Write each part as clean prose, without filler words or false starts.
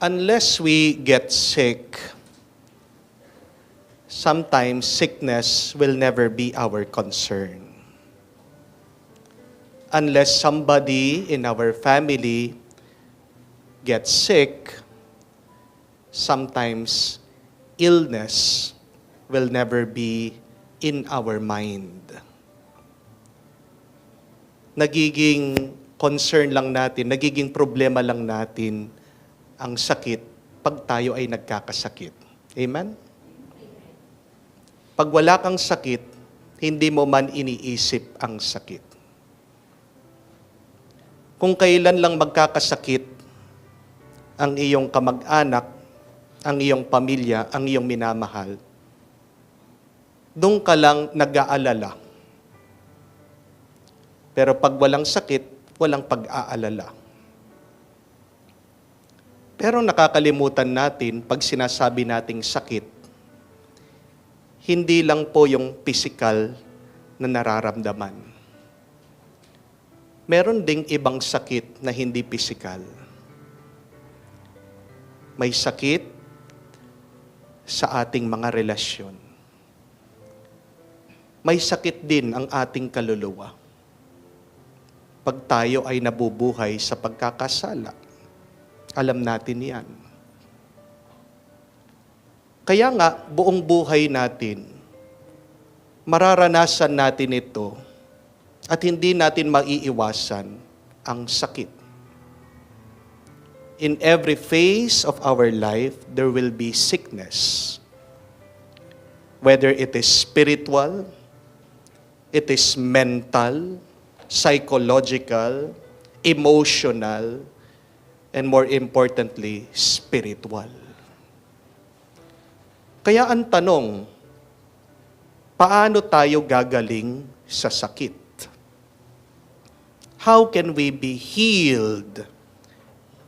unless we get sick, sometimes sickness will never be our concern. Unless somebody in our family gets sick, sometimes illness will never be in our mind. Nagiging concern lang natin, nagiging problema lang natin ang sakit pag tayo ay nagkakasakit. Amen? Pag wala kang sakit, hindi mo man iniisip ang sakit. Kung kailan lang magkakasakit ang iyong kamag-anak, ang iyong pamilya, ang iyong minamahal, doon ka lang nag-aalala. Pero pag walang sakit, walang pag-aalala. Pero nakakalimutan natin, pag sinasabi nating sakit, hindi lang po yung physical na nararamdaman. Meron ding ibang sakit na hindi physical. May sakit sa ating mga relasyon. May sakit din ang ating kaluluwa. Pag tayo ay nabubuhay sa pagkakasala, alam natin yan. Kaya nga, buong buhay natin, mararanasan natin ito at hindi natin maiiwasan ang sakit. In every phase of our life, there will be sickness. Whether it is spiritual, it is mental, psychological, emotional, and more importantly, spiritual. Kaya ang tanong, paano tayo gagaling sa sakit? How can we be healed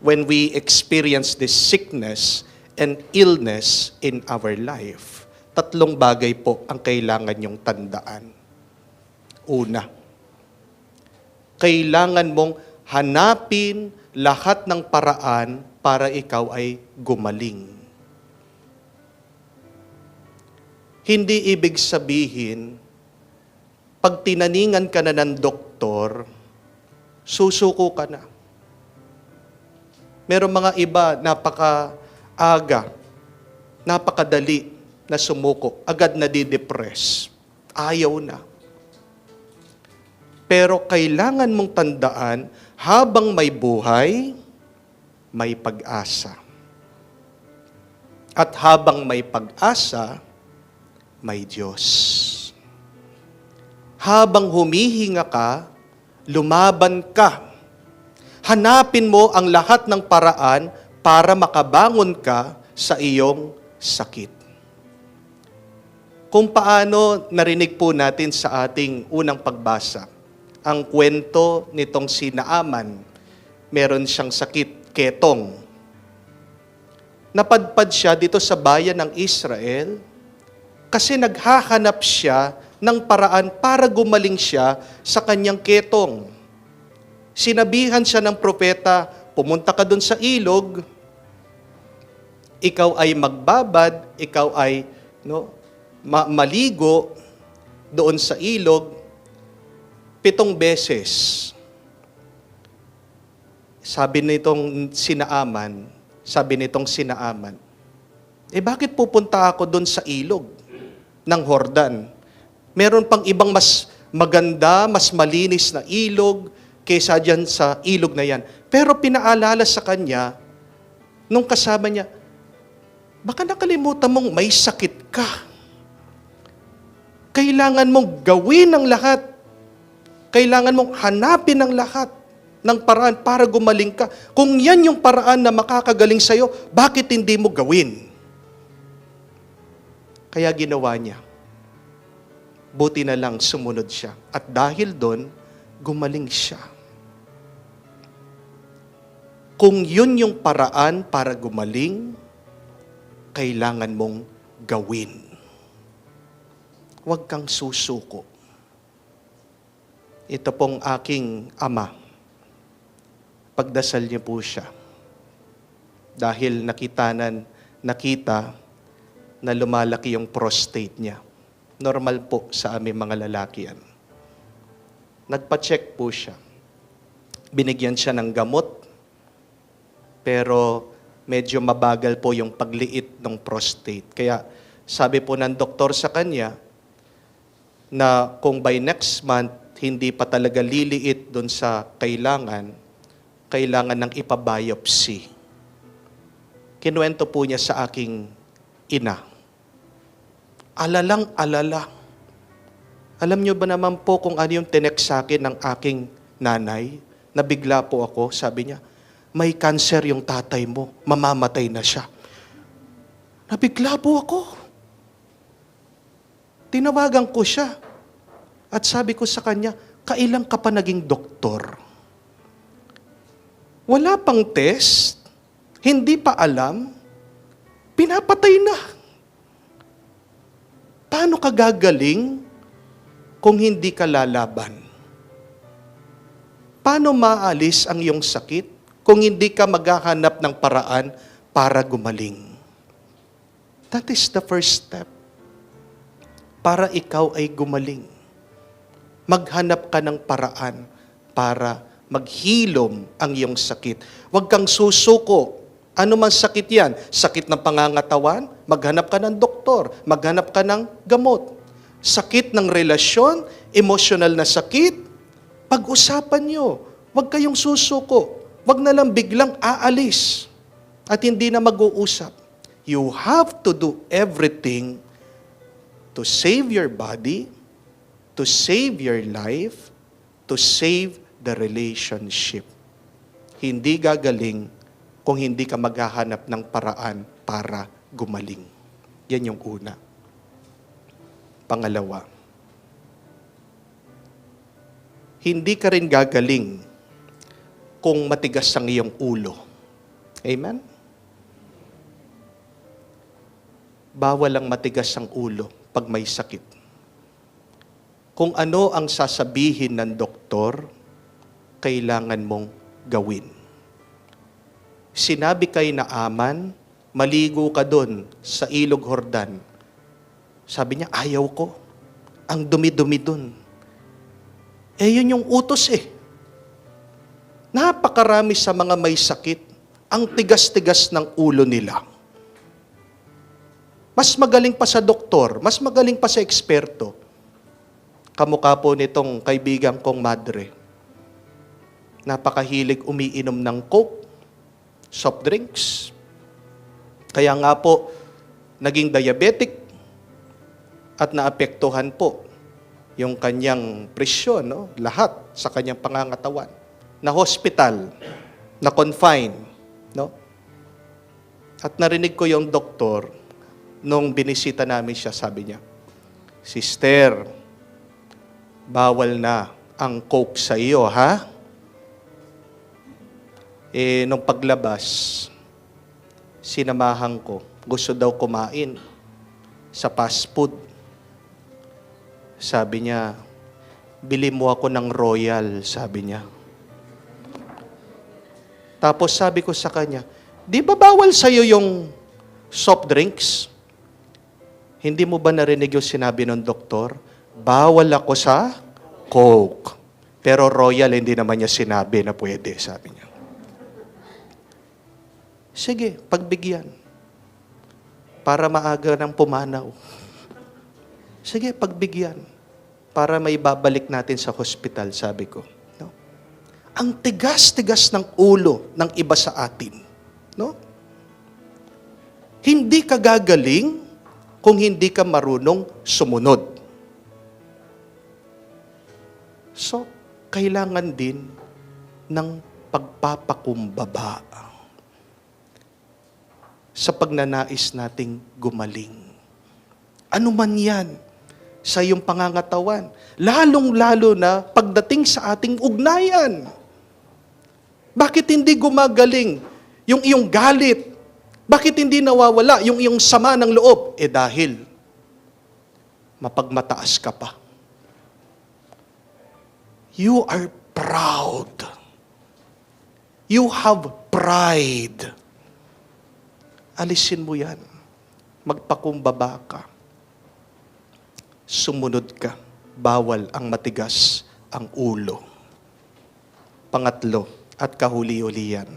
when we experience this sickness and illness in our life? Tatlong bagay po ang kailangan nyong tandaan. Una, kailangan mong hanapin lahat ng paraan para ikaw ay gumaling. Hindi ibig sabihin, pag tinaningan ka na ng doktor, susuko ka na. Merong mga iba, napaka-aga, napakadali na sumuko, agad na di-depress. Ayaw na. Pero kailangan mong tandaan, habang may buhay, may pag-asa. At habang may pag-asa, may Diyos. Habang humihinga ka, lumaban ka. Hanapin mo ang lahat ng paraan para makabangon ka sa iyong sakit. Kung paano narinig po natin sa ating unang pagbasa, ang kwento nitong si Naaman, meron siyang sakit, ketong. Napadpad siya dito sa bayan ng Israel kasi naghahanap siya ng paraan para gumaling siya sa kanyang ketong. Sinabihan siya ng propeta, pumunta ka dun sa ilog, ikaw ay magbabad, ikaw ay maligo doon sa ilog, 7 beses. Sabi nitong sinaaman, bakit pupunta ako doon sa ilog ng Jordan? Meron pang ibang mas maganda, mas malinis na ilog kaysa dyan sa ilog na yan. Pero pinaalala sa kanya, nung kasama niya, baka nakalimutan mong may sakit ka. Kailangan mong gawin ang lahat. Kailangan mong hanapin ang lahat ng paraan para gumaling ka. Kung yan yung paraan na makakagaling sa'yo, bakit hindi mo gawin? Kaya ginawa niya. Buti na lang sumunod siya. At dahil doon, gumaling siya. Kung yun yung paraan para gumaling, kailangan mong gawin. Huwag kang susuko. Ito pong aking ama. Pagdasal niyo po siya. dahil nakita na lumalaki yung prostate niya. Normal po sa aming mga lalaki yan. Nagpa-check po siya. Binigyan siya ng gamot, pero medyo mabagal po yung pagliit ng prostate. Kaya sabi po ng doktor sa kanya na kung by next month hindi pa talaga liliit doon sa kailangan ng ipabiopsy. Kinuwento po niya sa aking ina. Alalang-alala. Alam niyo ba naman po kung ano yung tinext sa akin ng aking nanay? Nabigla po ako, sabi niya, may cancer yung tatay mo, mamamatay na siya. Nabigla po ako. Tinawagan ko siya. At sabi ko sa kanya, kailan ka pa naging doktor? Wala pang test, hindi pa alam, pinapatay na. Paano ka gagaling kung hindi ka lalaban? Paano maalis ang iyong sakit kung hindi ka maghahanap ng paraan para gumaling? That is the first step. Para ikaw ay gumaling. Maghanap ka ng paraan para maghilom ang iyong sakit. Huwag kang susuko. Ano man sakit yan? Sakit ng pangangatawan? Maghanap ka ng doktor. Maghanap ka ng gamot. Sakit ng relasyon? Emosyonal na sakit? Pag-usapan nyo. Huwag kayong susuko. Huwag na lang biglang aalis at hindi na mag-uusap. You have to do everything to save your body, to save your life, to save the relationship. Hindi gagaling kung hindi ka maghahanap ng paraan para gumaling. Yan yung una. Pangalawa, hindi ka rin gagaling kung matigas ang iyong ulo. Amen? Bawal ang matigas ang ulo pag may sakit. Kung ano ang sasabihin ng doktor, kailangan mong gawin. Sinabi kay Naaman, maligo ka doon sa Ilog Jordan. Sabi niya, ayaw ko. Ang dumi-dumi doon. Yun yung utos Napakarami sa mga may sakit, ang tigas-tigas ng ulo nila. Mas magaling pa sa doktor, mas magaling pa sa eksperto. Kamukha po nitong kaibigan kong madre. Napakahilig umiinom ng Coke, soft drinks. Kaya nga po, naging diabetic at naapektuhan po yung kanyang presyon, lahat sa kanyang pangangatawan. Na hospital, na confine. At narinig ko yung doktor, nung binisita namin siya, sabi niya, Sister, bawal na ang Coke sa iyo, ha? Nung paglabas, sinamahan ko. Gusto daw kumain sa fast food. Sabi niya, bili mo ako ng Royal, sabi niya. Tapos sabi ko sa kanya, di ba bawal sa'yo yung soft drinks? Hindi mo ba narinig yung sinabi ng doktor? Bawal ako sa Coke. Pero Royal, hindi naman niya sinabi na pwede, sabi niya. Sige, pagbigyan. Para maaga ng pumanaw. Sige, pagbigyan. Para may babalik natin sa hospital, sabi ko. Ang tigas-tigas ng ulo ng iba sa atin. Hindi ka gagaling kung hindi ka marunong sumunod. So, kailangan din ng pagpapakumbaba sa pagnanais nating gumaling. Ano man yan sa iyong pangangatawan. Lalong-lalo na pagdating sa ating ugnayan. Bakit hindi gumagaling yung iyong galit? Bakit hindi nawawala yung iyong sama ng loob? Dahil mapagmataas ka pa. You are proud. You have pride. alisin mo yan. Magpakumbaba ka. Sumunod ka. Bawal ang matigas ang ulo. Pangatlo, at kahuli-hulihan.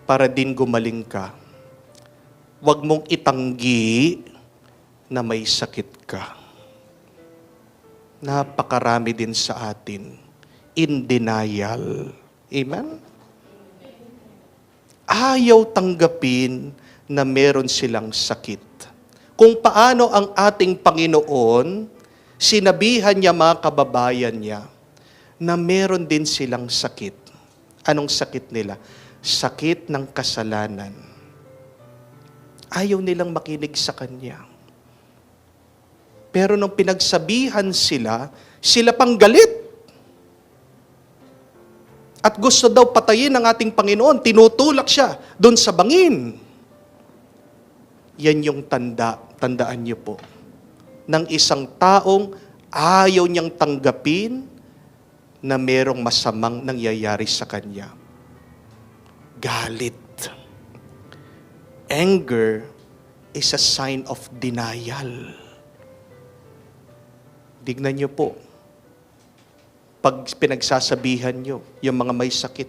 Para din gumaling ka, huwag mong itanggi na may sakit ka. Napakarami din sa atin. In denial. Amen? Ayaw tanggapin na meron silang sakit. Kung paano ang ating Panginoon, sinabihan niya mga kababayan niya, na meron din silang sakit. Anong sakit nila? Sakit ng kasalanan. Ayaw nilang makinig sa Kanya. Pero nung pinagsabihan sila pang galit. At gusto daw patayin ng ating Panginoon, tinutulak siya doon sa bangin. Yan yung tandaan niyo po, ng isang taong ayaw niyang tanggapin na merong masamang nangyayari sa kanya. Galit. Anger is a sign of denial. Tignan niyo po, pag pinagsasabihan niyo, yung mga may sakit,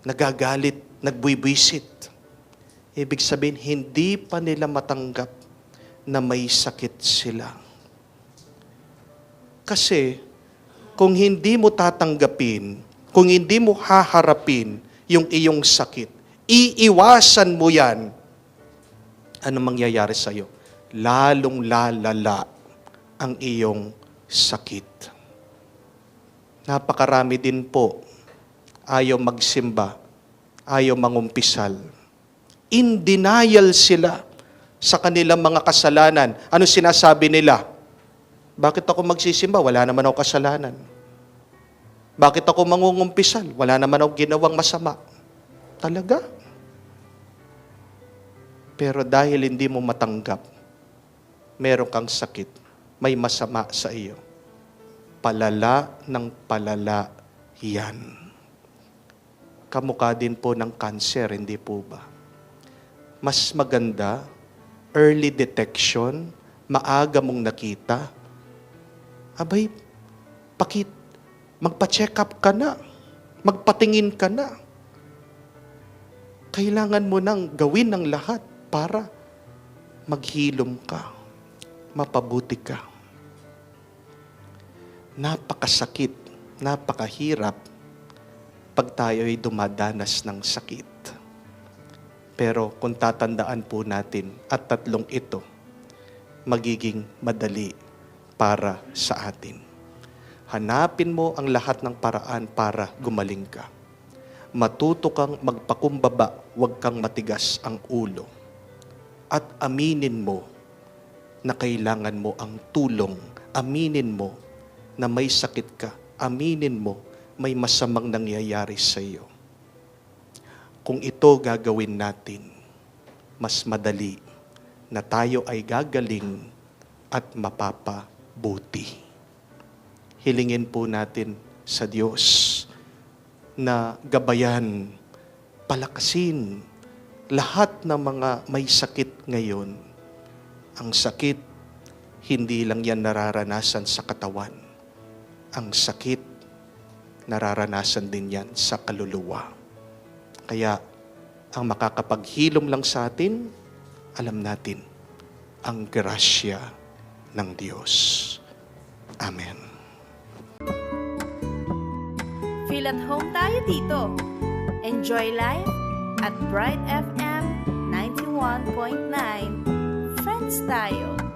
nagagalit, nagbwibisit, ibig sabihin, hindi pa nila matanggap na may sakit sila. Kasi, kung hindi mo tatanggapin, kung hindi mo haharapin yung iyong sakit, iiwasan mo yan, ano mangyayari sa'yo? Lalong lalala ang iyong sakit. Napakarami din po, ayaw magsimba, ayaw mangumpisal. In denial sila sa kanilang mga kasalanan. Ano sinasabi nila? Bakit ako magsisimba? Wala naman ako kasalanan. Bakit ako mangungumpisal? Wala naman ako ginawang masama. Talaga? Pero dahil hindi mo matanggap, meron kang sakit, may masama sa iyo. Palala ng palala yan. Kamukha din po ng cancer, hindi po ba? Mas maganda, early detection, maaga mong nakita, abay, magpa-check up ka na, magpatingin ka na. Kailangan mo nang gawin ng lahat para maghilom ka, mapabuti ka. Napakasakit, napakahirap pag tayo ay dumadanas ng sakit. Pero kung tatandaan po natin at tatlong ito, magiging madali para sa atin. Hanapin mo ang lahat ng paraan para gumaling ka. Matuto kang magpakumbaba, huwag kang matigas ang ulo. At aminin mo na kailangan mo ang tulong. Aminin mo na may sakit ka. Aminin mo may masamang nangyayari sa iyo. Kung ito gagawin natin, mas madali na tayo ay gagaling at mapapabuti. Hilingin po natin sa Diyos na gabayan, palakasin lahat ng mga may sakit ngayon. Ang sakit, hindi lang yan nararanasan sa katawan. Ang sakit, nararanasan din yan sa kaluluwa. Kaya, ang makakapaghilom lang sa atin, alam natin, ang grasya ng Diyos. Amen. Feel at home tayo dito. Enjoy life at Bright FM 91.9. Friends tayo.